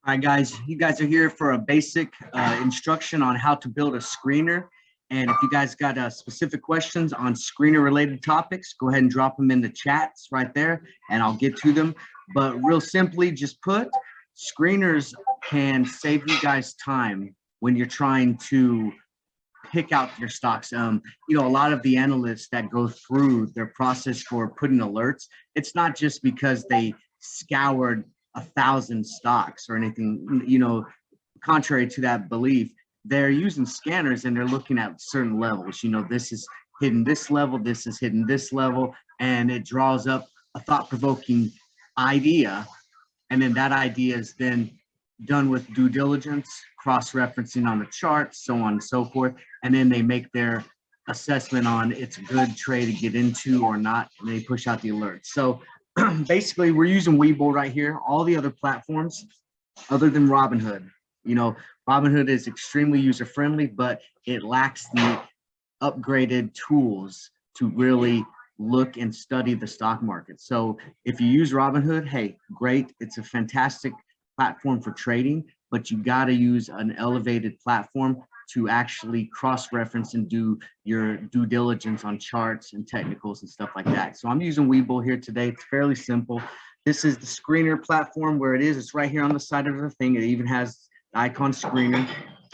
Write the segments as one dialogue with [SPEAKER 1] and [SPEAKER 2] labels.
[SPEAKER 1] All right, guys, you guys are here for a basic instruction on how to build a screener. And if you guys got specific questions on screener related topics, go ahead and drop them in the chats right there and I'll get to them. But real simply, just put, screeners can save you guys time when you're trying to pick out your stocks. A lot of the analysts that go through their process for putting alerts, it's not just because they scoured 1,000 stocks or anything, contrary to that belief. They're using scanners and they're looking at certain levels. This is hidden this level, this is hidden this level, and it draws up a thought-provoking idea. And then that idea is then done with due diligence, cross-referencing on the chart, so on and so forth. And then they make their assessment on it's a good trade to get into or not, and they push out the alert. So basically, we're using Webull right here. All the other platforms, other than Robinhood, Robinhood is extremely user-friendly, but it lacks the upgraded tools to really look and study the stock market. So if you use Robinhood, hey, great. It's a fantastic platform for trading, but you got to use an elevated platform to actually cross-reference and do your due diligence on charts and technicals and stuff like that. So I'm using Webull here today. It's fairly simple. This is the screener platform where it is. It's right here on the side of the thing. It even has the icon screener.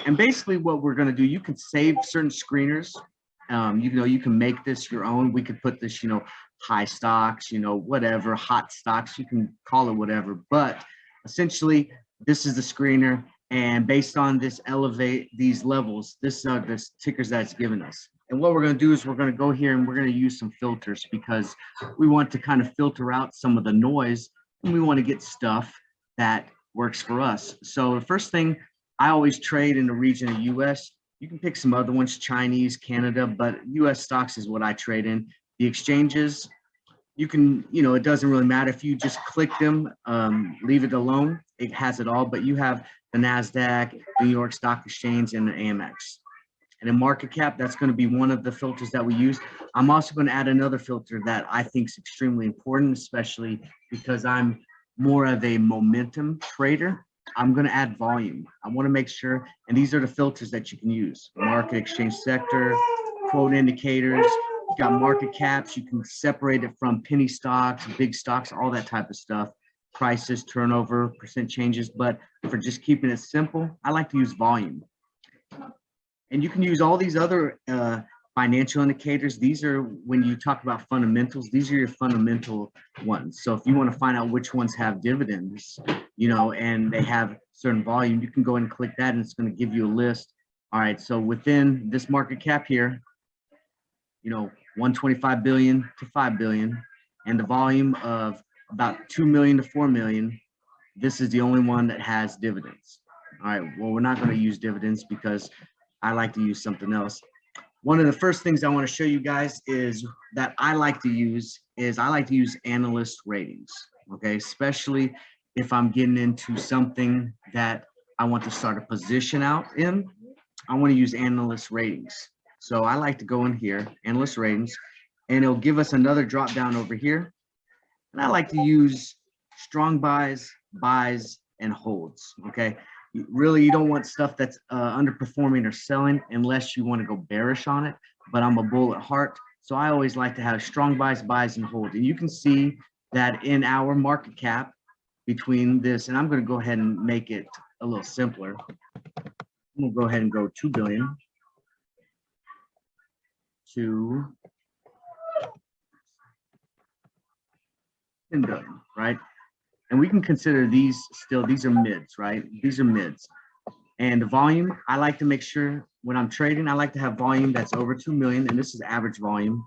[SPEAKER 1] And basically what we're going to do, you can save certain screeners. You can make this your own. We could put this, high stocks, whatever, hot stocks, you can call it whatever. But essentially, this is the screener. And based on this these levels, this are the tickers that's given us. And what we're going to do is we're going to go here and we're going to use some filters because we want to kind of filter out some of the noise and we want to get stuff that works for us. So the first thing, I always trade in the region of US. You can pick some other ones, Chinese, Canada, but US stocks is what I trade in. The exchanges, you can, it doesn't really matter if you just click them, leave it alone. It has it all, but you have the NASDAQ, New York Stock Exchange, and the AMX. And in market cap, that's going to be one of the filters that we use. I'm also going to add another filter that I think is extremely important, especially because I'm more of a momentum trader. I'm going to add volume. I want to make sure, and these are the filters that you can use. Market, exchange sector, quote indicators. You got market caps. You can separate it from penny stocks, big stocks, all that type of stuff. Prices, turnover, percent changes. But for just keeping it simple, I like to use volume. And you can use all these other financial indicators. These are when you talk about fundamentals, these are your fundamental ones. So if you want to find out which ones have dividends, and they have certain volume, you can go and click that and it's going to give you a list. All right, so within this market cap here, 125 billion to 5 billion, and the volume of about 2 million to 4 million, this is the only one that has dividends. All right, well, we're not going to use dividends because I like to use something else. One of the first things I want to show you guys is that I like to use analyst ratings, okay? Especially if I'm getting into something that I want to start a position out in, I want to use analyst ratings. So I like to go in here, analyst ratings, and it'll give us another drop down over here. And I like to use strong buys, and holds, okay? Really, you don't want stuff that's underperforming or selling unless you want to go bearish on it, but I'm a bull at heart. So I always like to have strong buys, and holds. And you can see that in our market cap between this, and I'm going to go ahead and make it a little simpler. I'm going to go ahead and go 2 billion to 10 billion, right? And we can consider these are mids, right? These are mids. And the volume, I like to make sure when I'm trading, I like to have volume that's over 2 million, and this is average volume.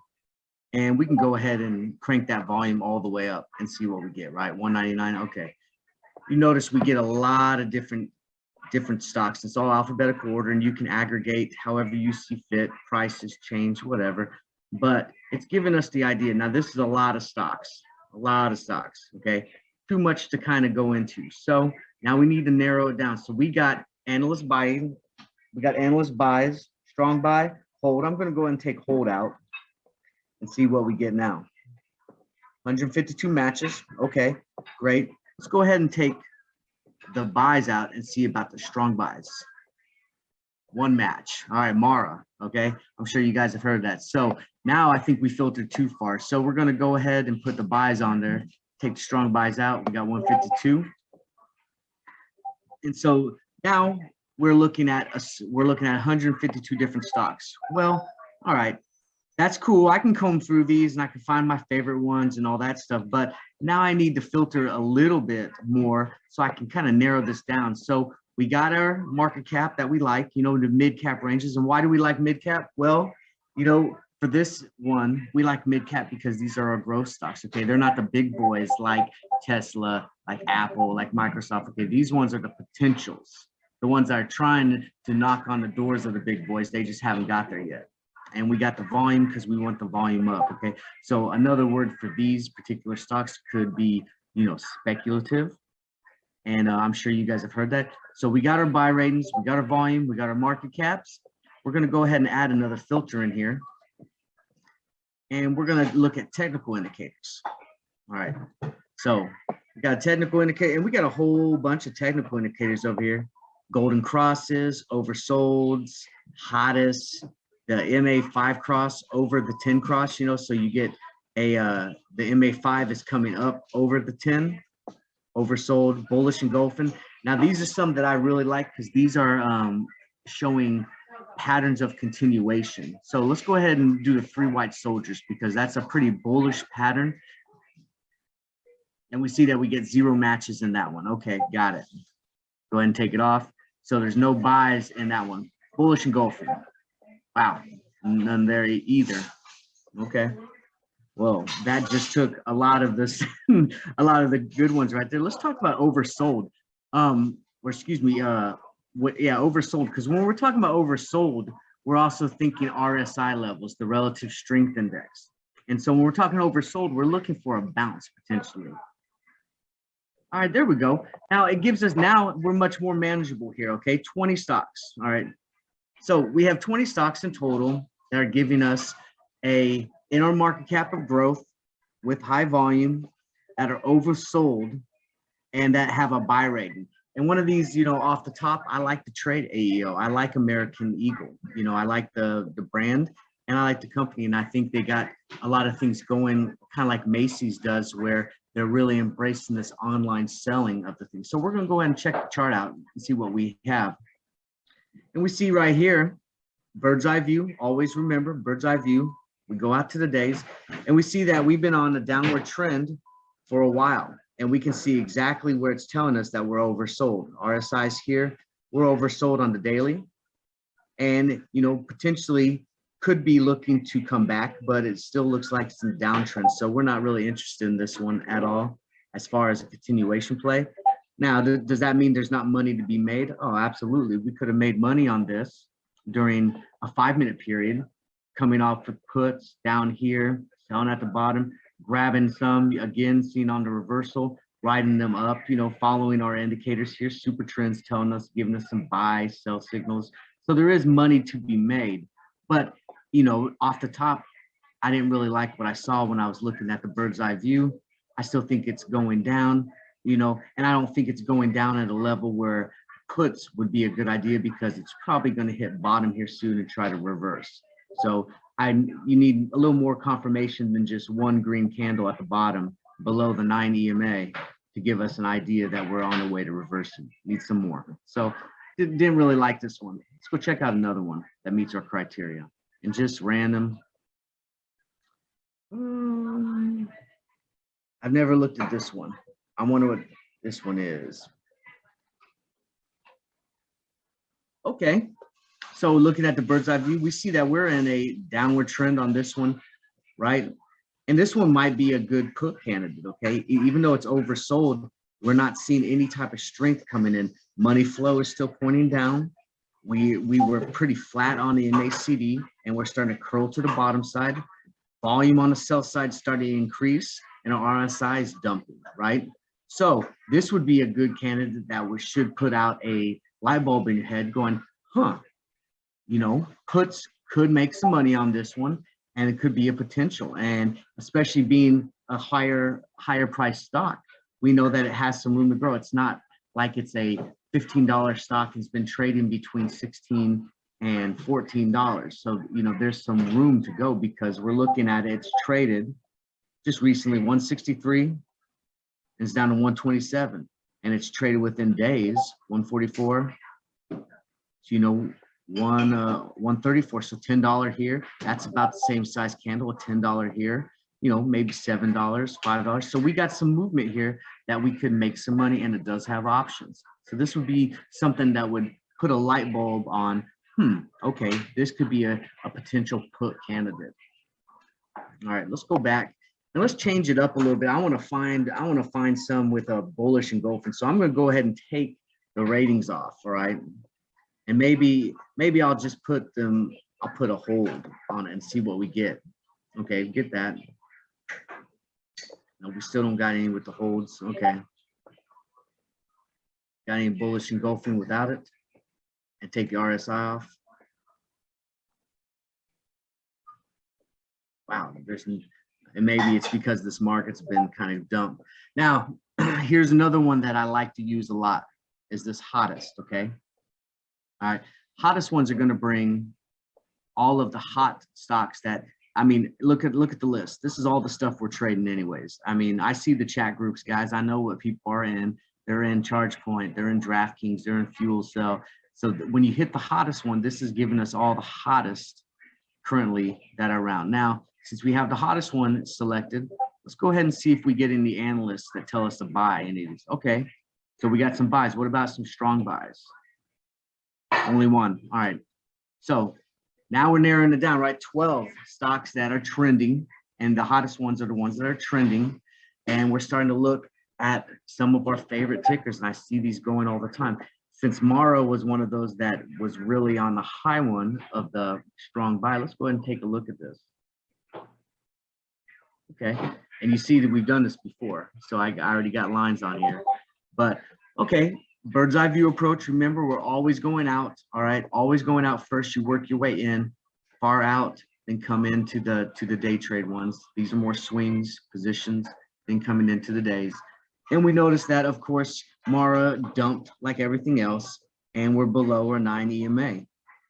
[SPEAKER 1] And we can go ahead and crank that volume all the way up and see what we get, right? 199, okay. You notice we get a lot of different stocks. It's all alphabetical order, and you can aggregate however you see fit, prices change, whatever. But it's giving us the idea. Now, this is a lot of stocks, okay? Too much to kind of go into. So now we need to narrow it down. So we got analyst buying, we got analyst buys, strong buy, hold. I'm going to go ahead and take hold out and see what we get now. 152 matches. Okay, great. Let's go ahead and take the buys out and see about the strong buys. One match. All right, Mara. Okay, I'm sure you guys have heard that. So now I think we filtered too far. So we're going to go ahead and put the buys on there. Take the strong buys out. We got 152. And so now we're looking at 152 different stocks. Well, all right, that's cool. I can comb through these and I can find my favorite ones and all that stuff. But now I need to filter a little bit more so I can kind of narrow this down. So we got our market cap that we like, you know, the mid cap ranges. And why do we like mid cap? Well, you know, for this one, we like mid cap because these are our growth stocks. Okay, they're not the big boys like Tesla, like Apple, like Microsoft. Okay, these ones are the potentials, the ones that are trying to knock on the doors of the big boys. They just haven't got there yet. And we got the volume because we want the volume up. Okay, so another word for these particular stocks could be, you know, speculative. And I'm sure you guys have heard that. So we got our buy ratings, we got our volume, we got our market caps. We're going to go ahead and add another filter in here. And we're going to look at technical indicators. All right. So we got a technical indicator, and we got a whole bunch of technical indicators over here. Golden crosses, oversolds, hottest, the MA5 cross over the 10 cross, you know, so you get a, the MA5 is coming up over the 10. Oversold, bullish engulfing. Now these are some that I really like because these are showing patterns of continuation. So let's go ahead and do the 3 white soldiers because that's a pretty bullish pattern. And we see that we get 0 matches in that one. Okay, got it. Go ahead and take it off. So there's no buys in that one. Bullish engulfing. Wow, none there either. Okay. Well, that just took a lot of this, a lot of the good ones right there. Let's talk about oversold. Or excuse me, oversold. Because when we're talking about oversold, we're also thinking RSI levels, the relative strength index. And so when we're talking oversold, we're looking for a bounce potentially. All right, there we go. Now it gives us, now we're much more manageable here. Okay, 20 stocks. All right. So we have 20 stocks in total that are giving us in our market cap of growth with high volume that are oversold and that have a buy rating. And one of these, you know, off the top, I like to trade AEO. I like American Eagle. You know, I like the brand and I like the company. And I think they got a lot of things going kind of like Macy's does where they're really embracing this online selling of the thing. So we're going to go ahead and check the chart out and see what we have. And we see right here, bird's eye view. Always remember bird's eye view. We go out to the days and we see that we've been on a downward trend for a while. And we can see exactly where it's telling us that we're oversold. RSI's here, we're oversold on the daily. And, you know, potentially could be looking to come back, but it still looks like it's in a downtrend. So we're not really interested in this one at all as far as a continuation play. Now, does that mean there's not money to be made? Oh, absolutely. We could have made money on this during a 5-minute period, coming off the puts down here, selling at the bottom, grabbing some, again, seeing on the reversal, riding them up, you know, following our indicators here, super trends telling us, giving us some buy, sell signals. So there is money to be made. But, you know, off the top, I didn't really like what I saw when I was looking at the bird's eye view. I still think it's going down, you know, and I don't think it's going down at a level where puts would be a good idea because it's probably going to hit bottom here soon and try to reverse. So you need a little more confirmation than just one green candle at the bottom below the 9 EMA to give us an idea that we're on the way to reversing. Need some more. So didn't really like this one. Let's go check out another one that meets our criteria. And just random. I've never looked at this one. I wonder what this one is. Okay. So looking at the bird's eye view, we see that we're in a downward trend on this one, right? And this one might be a good put candidate, okay? Even though it's oversold, we're not seeing any type of strength coming in. Money flow is still pointing down. We were pretty flat on the MACD, and we're starting to curl to the bottom side. Volume on the sell side starting to increase, and our RSI is dumping, right? So this would be a good candidate that we should put out a light bulb in your head going, huh, you know, puts could make some money on this one, and it could be a potential. And especially being a higher price stock, we know that it has some room to grow. It's not like it's a $15 stock, has been trading between $16 and $14. So, you know, there's some room to go because we're looking at it, it's traded just recently 163 and it's down to 127, and it's traded within days 144. So, you know, 134. So $10 here. That's about the same size candle. A $10 here. You know, maybe $7, $5. So we got some movement here that we could make some money, and it does have options. So this would be something that would put a light bulb on. Okay, this could be a potential put candidate. All right, let's go back and let's change it up a little bit. I want to find some with a bullish engulfing. So I'm going to go ahead and take the ratings off. All right. And maybe I'll just put I'll put a hold on it and see what we get. Okay, get that. No, we still don't got any with the holds. Okay. Got any bullish engulfing without it? And take the RSI off. Wow, and maybe it's because this market's been kind of dumped. Now, here's another one that I like to use a lot, is this hottest, okay? All right, hottest ones are going to bring all of the hot stocks that, I mean, look at the list. This is all the stuff we're trading anyways. I mean, I see the chat groups, guys. I know what people are in. They're in ChargePoint, they're in DraftKings, they're in Fuel Cell. So when you hit the hottest one, this is giving us all the hottest currently that are around. Now, since we have the hottest one selected, let's go ahead and see if we get any analysts that tell us to buy any of these. Okay, so we got some buys. What about some strong buys? Only one. All right. So now we're narrowing it down, right? 12 stocks that are trending, and the hottest ones are the ones that are trending. And we're starting to look at some of our favorite tickers, and I see these going all the time. Since Mara was one of those that was really on the high one of the strong buy, let's go ahead and take a look at this. Okay, and you see that we've done this before, so I already got lines on here. But okay, bird's eye view approach. Remember, we're always going out. All right, always going out first. You work your way in, far out, then come into the day trade ones. These are more swings positions, then coming into the days. And we noticed that, of course, Mara dumped like everything else, and we're below our 9 EMA.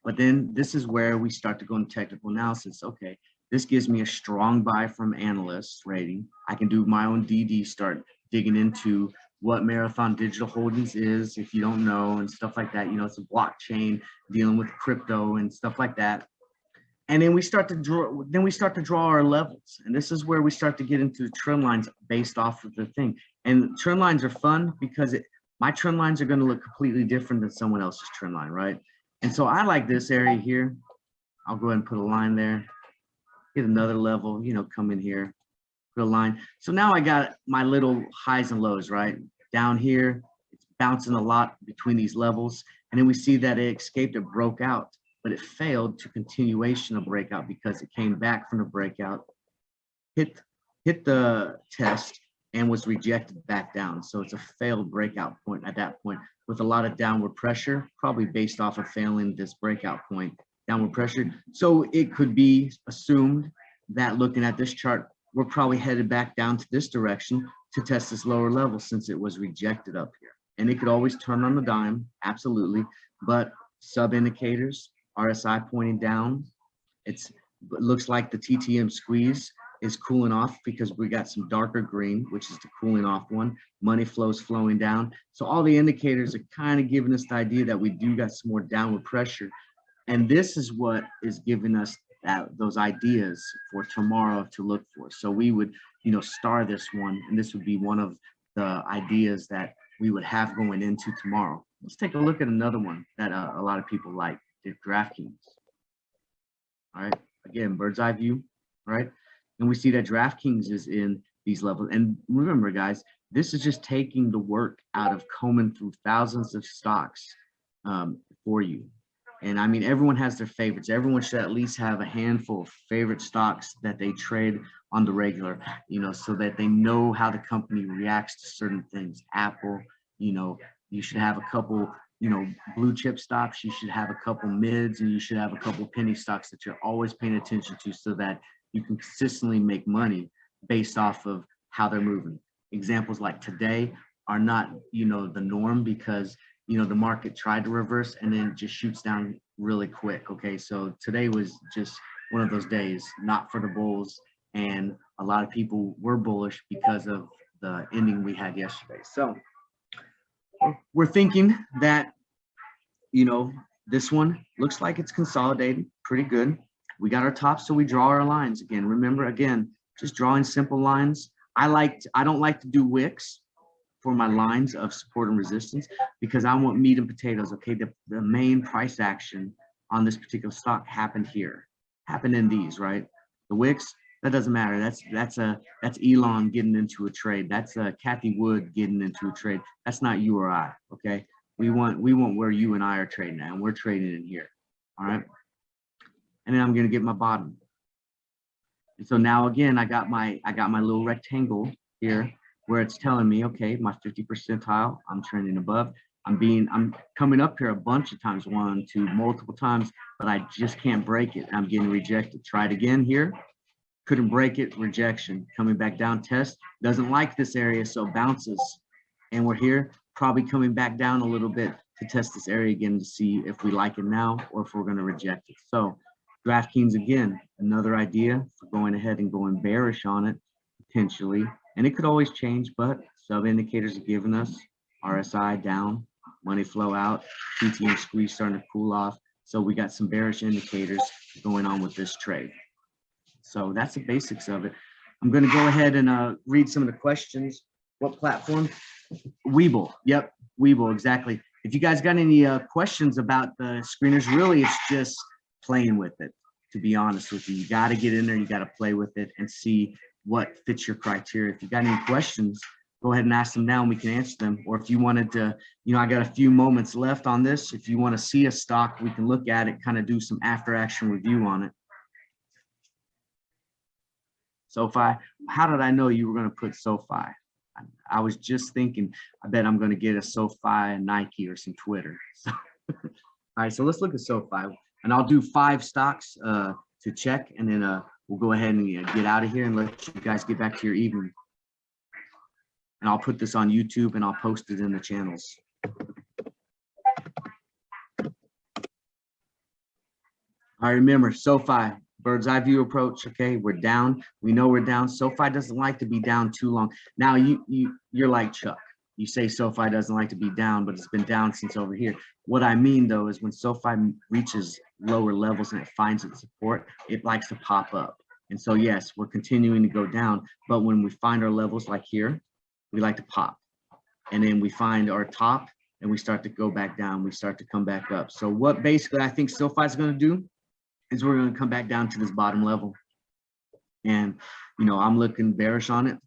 [SPEAKER 1] But then this is where we start to go into technical analysis. Okay, this gives me a strong buy from Analyst Rating. I can do my own DD, start digging into what Marathon Digital Holdings is, if you don't know, and stuff like that. You know, it's a blockchain dealing with crypto and stuff like that. And then we start to draw our levels. And this is where we start to get into the trend lines based off of the thing. And trend lines are fun because my trend lines are going to look completely different than someone else's trend line, right? And so I like this area here. I'll go ahead and put a line there. Get another level, you know, come in here, put a line. So now I got my little highs and lows, right? Down here, it's bouncing a lot between these levels. And then we see that it escaped, it broke out, but it failed to continuation of breakout because it came back from the breakout, hit the test, and was rejected back down. So it's a failed breakout point at that point with a lot of downward pressure, probably based off of failing this breakout point, downward pressure. So it could be assumed that looking at this chart, we're probably headed back down to this direction to test this lower level since it was rejected up here. And it could always turn on the dime, absolutely. But sub indicators, RSI pointing down, it looks like the TTM squeeze is cooling off because we got some darker green, which is the cooling off one. Money flows flowing down. So all the indicators are kind of giving us the idea that we do got some more downward pressure. And this is what is giving us those ideas for tomorrow to look for. So we would, you know, star this one, and this would be one of the ideas that we would have going into tomorrow. Let's take a look at another one that a lot of people like, the DraftKings. All right, again, bird's eye view, right? And we see that DraftKings is in these levels. And remember, guys, this is just taking the work out of combing through thousands of stocks for you. And I mean, everyone has their favorites. Everyone should at least have a handful of favorite stocks that they trade on the regular, you know, so that they know how the company reacts to certain things. Apple, you know, you should have a couple, you know, blue chip stocks. You should have a couple mids, and you should have a couple penny stocks that you're always paying attention to so that you can consistently make money based off of how they're moving. Examples like today, are not, the norm, because, the market tried to reverse and then it just shoots down really quick. Okay, so today was just one of those days, not for the bulls, and a lot of people were bullish because of the ending we had yesterday. So we're thinking that, this one looks like it's consolidated pretty good. We got our top, so we draw our lines again. Remember, again, just drawing simple lines. I don't like to do wicks for my lines of support and resistance, because I want meat and potatoes. Okay, the main price action on this particular stock happened here, happened in these, right? The wicks, that doesn't matter. That's Elon getting into a trade. That's Kathy Wood getting into a trade. That's not you or I. Okay, we want where you and I are trading at, and we're trading in here. All right, and then I'm gonna get my bottom. And so now again, I got my little rectangle here where it's telling me, okay, my 50 percentile, I'm trending above. I'm coming up here a bunch of times, 1, 2, multiple times, but I just can't break it. I'm getting rejected. Try it again here. Couldn't break it, rejection. Coming back down, test. Doesn't like this area, so bounces. And we're here, probably coming back down a little bit to test this area again to see if we like it now or if we're going to reject it. So DraftKings, again, another idea for going ahead and going bearish on it, potentially. And it could always change, but sub indicators are giving us RSI down, money flow out, TTM squeeze starting to cool off. So we got some bearish indicators going on with this trade. So that's the basics of it. I'm going to go ahead and read some of the questions. What platform? Webull. Yep, Webull, exactly. If you guys got any questions about the screeners, really it's just playing with it, to be honest with you. You got to get in there, you got to play with it and see what fits your criteria. If you got any questions, go ahead and ask them now and we can answer them. Or if you wanted to, I got a few moments left on this. If you want to see a stock, we can look at it, kind of do some after action review on it. SoFi, how did I know you were going to put SoFi? I was just thinking, I bet I'm going to get a SoFi and Nike or some Twitter. So, all right, so let's look at SoFi. And I'll do 5 stocks to check, and then we'll go ahead and get out of here and let you guys get back to your evening. And I'll put this on YouTube and I'll post it in the channels. All right, remember, SoFi, bird's eye view approach. Okay, we're down. We know we're down. SoFi doesn't like to be down too long. Now you're like Chuck. You say SoFi doesn't like to be down, but it's been down since over here. What I mean though is when SoFi reaches lower levels and it finds its support, it likes to pop up. And so yes, we're continuing to go down, but when we find our levels like here, we like to pop. And then we find our top and we start to go back down. We start to come back up. So what basically I think SoFi is going to do is we're going to come back down to this bottom level. And, I'm looking bearish on it.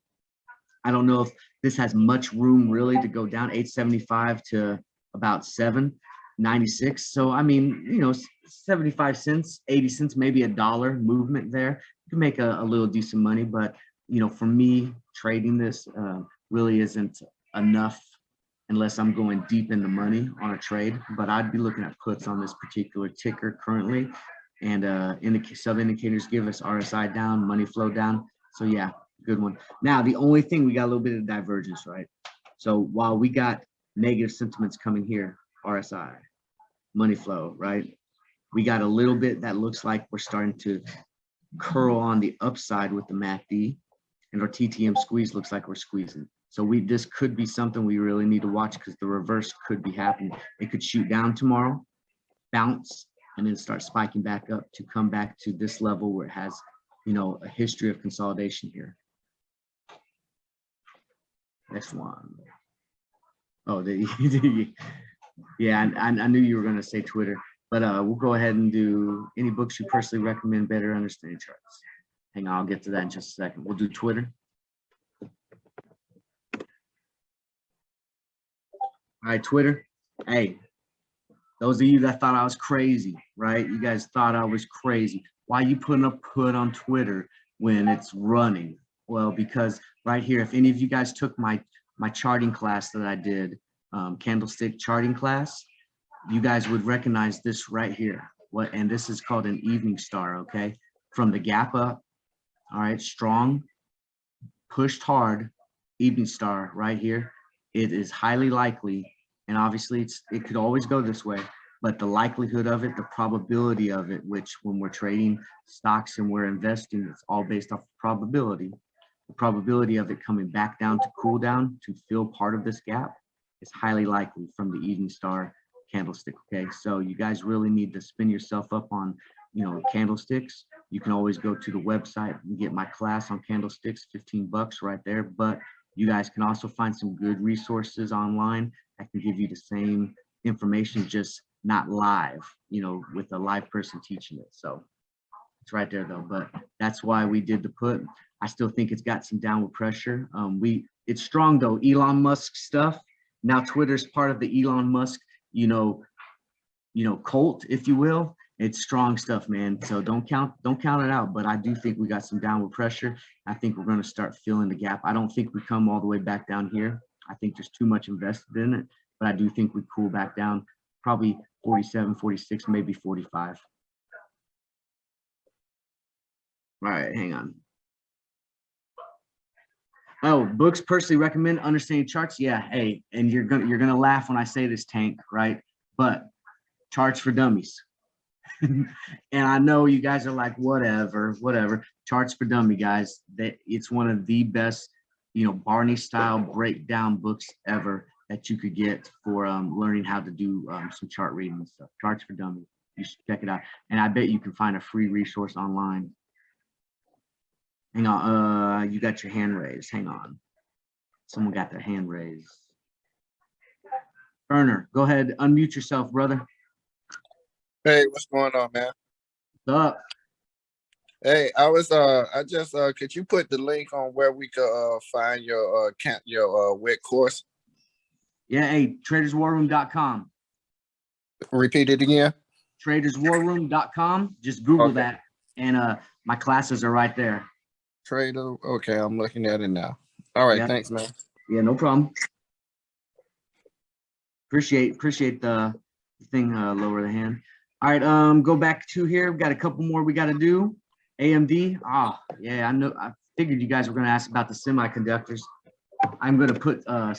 [SPEAKER 1] I don't know if this has much room really to go down 875 to about 796. So, I mean, 75 cents, 80 cents, maybe $1 movement there. You can make a little decent money. But, for me, trading this really isn't enough unless I'm going deep in the money on a trade. But I'd be looking at puts on this particular ticker currently. And sub indicators give us RSI down, money flow down. So yeah, good one. Now the only thing, we got a little bit of divergence, right? So while we got negative sentiments coming here, RSI, money flow, right? We got a little bit that looks like we're starting to curl on the upside with the MACD, and our TTM squeeze looks like we're squeezing. So this could be something we really need to watch, because the reverse could be happening. It could shoot down tomorrow, bounce, and then start spiking back up to come back to this level where it has, a history of consolidation here. Next one. Oh, yeah, I knew you were going to say Twitter, but we'll go ahead and do any books you personally recommend better understanding charts. Hang on, I'll get to that in just a second. We'll do Twitter. All right, Twitter. Hey, those of you that thought I was crazy, right? You guys thought I was crazy. Why are you putting a put on Twitter when it's running? Well, because right here, if any of you guys took my charting class that I did, candlestick charting class, you guys would recognize this right here. And this is called an evening star, okay? From the gap up, all right, strong, pushed hard, evening star right here. it is highly likely, and obviously it could always go this way, but the likelihood of it, the probability of it, which when we're trading stocks and we're investing, it's all based off probability. The probability of it coming back down to cool down to fill part of this gap is highly likely from the evening star candlestick. Okay, so you guys really need to spin yourself up on, candlesticks. You can always go to the website and get my class on candlesticks, 15 bucks right there. But you guys can also find some good resources online that can give you the same information, just not live, with a live person teaching it. So it's right there though, but that's why we did the put. I still think it's got some downward pressure. It's strong though. Elon Musk stuff. Now Twitter's part of the Elon Musk, cult, if you will. It's strong stuff, man. So don't count it out. But I do think we got some downward pressure. I think we're going to start filling the gap. I don't think we come all the way back down here. I think there's too much invested in it, but I do think we cool back down, probably 47, 46, maybe 45. All right, hang on. Oh, books personally recommend understanding charts. Yeah, hey, and you're gonna laugh when I say this, Tank, right? But charts for dummies. And I know you guys are like, whatever. Charts for dummy, guys. It's one of the best, Barney style breakdown books ever that you could get for learning how to do some chart reading and stuff. Charts for dummies. You should check it out. And I bet you can find a free resource online. Hang on, you got your hand raised. Hang on. Someone got their hand raised. Burner, go ahead, unmute yourself, brother.
[SPEAKER 2] Hey, what's going on, man?
[SPEAKER 1] What's up?
[SPEAKER 2] Hey, could you put the link on where we could find your WIC course?
[SPEAKER 1] Yeah, hey, traderswarroom.com.
[SPEAKER 2] Repeat it again.
[SPEAKER 1] Traderswarroom.com. Just Google that, and my classes are right there.
[SPEAKER 2] Trader. Okay, I'm looking at it now. All right, Thanks, man.
[SPEAKER 1] Yeah, no problem. Appreciate the thing. Lower the hand. All right, go back to here. We've got a couple more we got to do. AMD. Yeah, I know. I figured you guys were going to ask about the semiconductors. I'm going to put a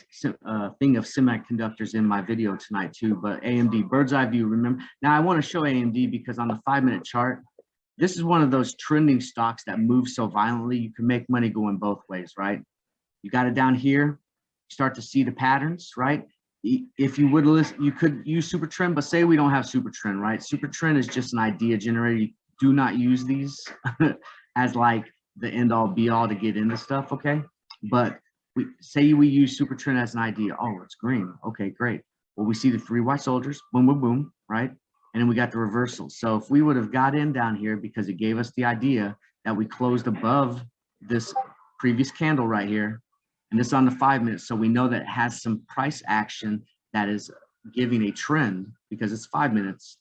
[SPEAKER 1] thing of semiconductors in my video tonight too. But AMD, bird's eye view. Remember, now I want to show AMD because on the 5-minute chart, this is one of those trending stocks that moves so violently. You can make money going both ways, right? You got it down here. Start to see the patterns, right? If you would list, you could use super trend, but say we don't have super trend, right? Super trend is just an idea generator. You do not use these as like the end all be all to get into stuff, okay? But we use super trend as an idea. Oh, it's green. Okay, great. Well, we see the 3 white soldiers, boom, boom, boom, right? And then we got the reversal. So if we would have got in down here because it gave us the idea that we closed above this previous candle right here, and this on the 5 minutes, so we know that it has some price action that is giving a trend because it's 5 minutes.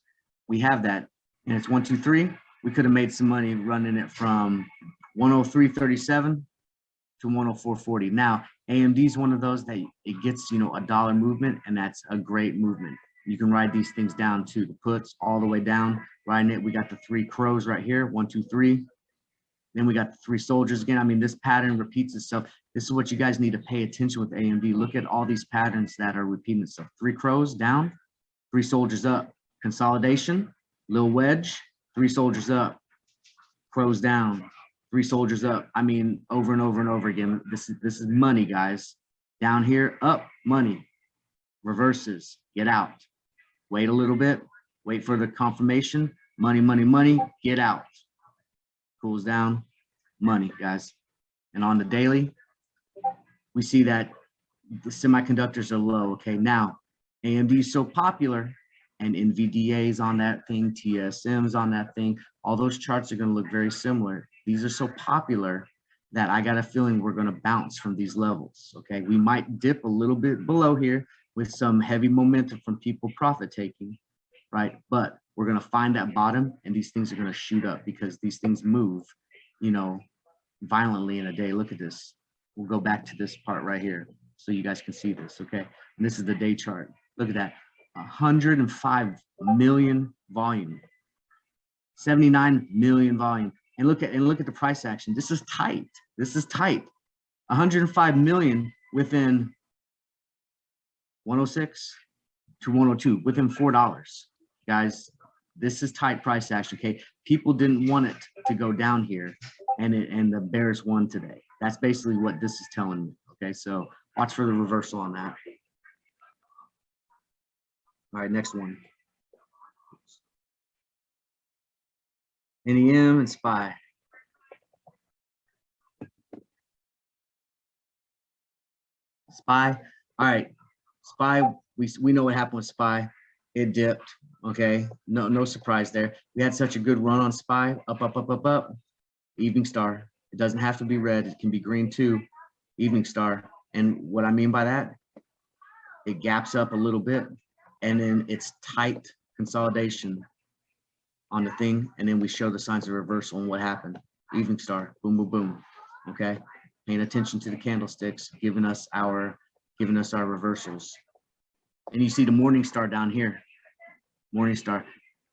[SPEAKER 1] We have that, and it's 1, 2, 3. We could have made some money running it from 103.37 to 104.40. Now AMD is one of those that it gets a dollar movement, and that's a great movement. You can ride these things down to the puts all the way down, riding it. We got the 3 crows right here, 1, 2, 3. Then we got the 3 soldiers again. I mean, this pattern repeats itself. This is what you guys need to pay attention with AMD. Look at all these patterns that are repeating itself. 3 crows down, 3 soldiers up. Consolidation, little wedge, 3 soldiers up. Crows down, 3 soldiers up. I mean, over and over and over again. This is money, guys. Down here, up, money. Reverses, get out. Wait a little bit, wait for the confirmation. Money, money, money, get out. Cools down, money, guys. And on the daily, we see that the semiconductors are low. Okay, now AMD is so popular, and NVDA is on that thing, TSM's on that thing. All those charts are going to look very similar. These are so popular that I got a feeling we're going to bounce from these levels. Okay, we might dip a little bit below here with some heavy momentum from people profit taking, right? But we're going to find that bottom, and these things are going to shoot up because these things move, violently in a day. Look at this. We'll go back to this part right here so you guys can see this, okay? And this is the day chart. Look at that. 105 million volume, 79 million volume. And look at the price action. This is tight. 105 million within 106 to 102, within $4. Guys, this is tight price action, okay? People didn't want it to go down here, and the bears won today. That's basically what this is telling me, okay? So watch for the reversal on that. All right, next one. NEM and SPY. SPY, all right, SPY, we know what happened with SPY. It dipped, okay? No surprise there. We had such a good run on SPY, up. Evening star. It doesn't have to be red, it can be green too. Evening star. And what I mean by that, it gaps up a little bit, and then it's tight consolidation on the thing, and then we show the signs of reversal and what happened. Evening star, boom, boom, boom. Okay, paying attention to the candlesticks, giving us our reversals. And you see the morning star down here. Morning star,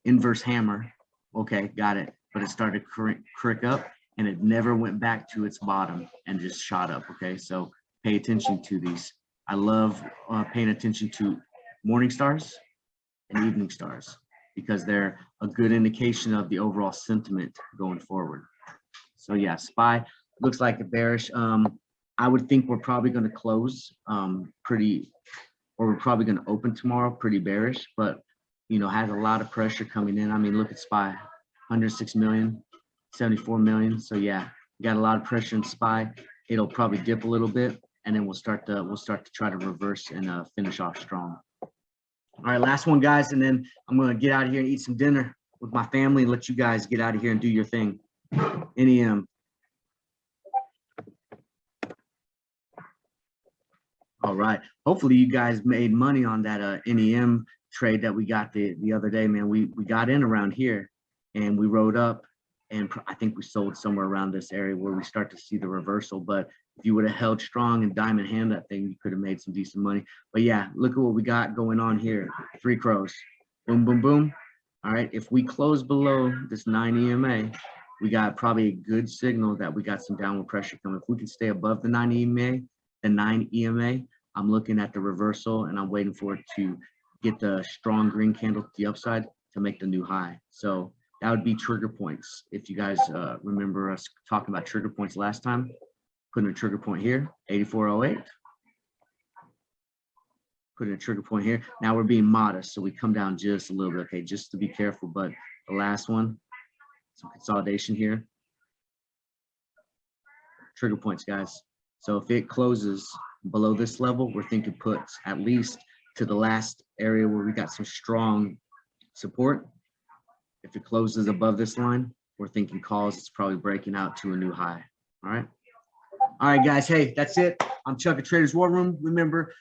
[SPEAKER 1] inverse hammer. Okay, got it. But it started to crick up, and it never went back to its bottom and just shot up. Okay, so pay attention to these. I love paying attention to morning stars and evening stars, because they're a good indication of the overall sentiment going forward. So yeah, SPY looks like a bearish. I would think we're probably going to close we're probably going to open tomorrow pretty bearish, but you know, has a lot of pressure coming in. I mean, look at SPY, 106 million, 74 million. So yeah, got a lot of pressure in SPY. It'll probably dip a little bit, and then we'll start to try to reverse and finish off strong. All right, last one, guys, and then I'm gonna get out of here and eat some dinner with my family and let you guys get out of here and do your thing. NEM. All right, hopefully you guys made money on that NEM trade that we got the other day, man. We got in around here and we rode up, and I think we sold somewhere around this area where we start to see the reversal. But if you would have held strong and diamond hand that thing, you could have made some decent money. But yeah, look at what we got going on here. 3 crows, boom, boom, boom. All right, if we close below this 9 EMA, we got probably a good signal that we got some downward pressure coming. If we can stay above the 9 EMA, I'm looking at the reversal, and I'm waiting for it to get the strong green candle to the upside to make the new high. So that would be trigger points. If you guys remember us talking about trigger points last time, putting a trigger point here, 8408. Putting a trigger point here. Now we're being modest, so we come down just a little bit, okay, just to be careful. But the last one, some consolidation here. Trigger points, guys. So if it closes below this level, we're thinking puts at least to the last area where we got some strong support. If it closes above this line, we're thinking calls. It's probably breaking out to a new high. All right, guys. Hey, that's it. I'm Chuck at Traders War Room. Remember,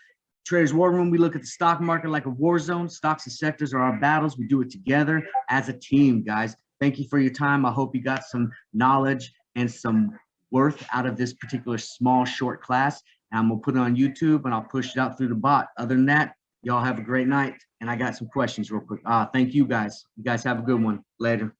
[SPEAKER 1] Traders War Room, we look at the stock market like a war zone. Stocks and sectors are our battles. We do it together as a team, guys. Thank you for your time. I hope you got some knowledge and some worth out of this particular small, short class. And I'm going to put it on YouTube, and I'll push it out through the bot. Other than that, y'all have a great night. And I got some questions real quick. Thank you, guys. You guys have a good one. Later.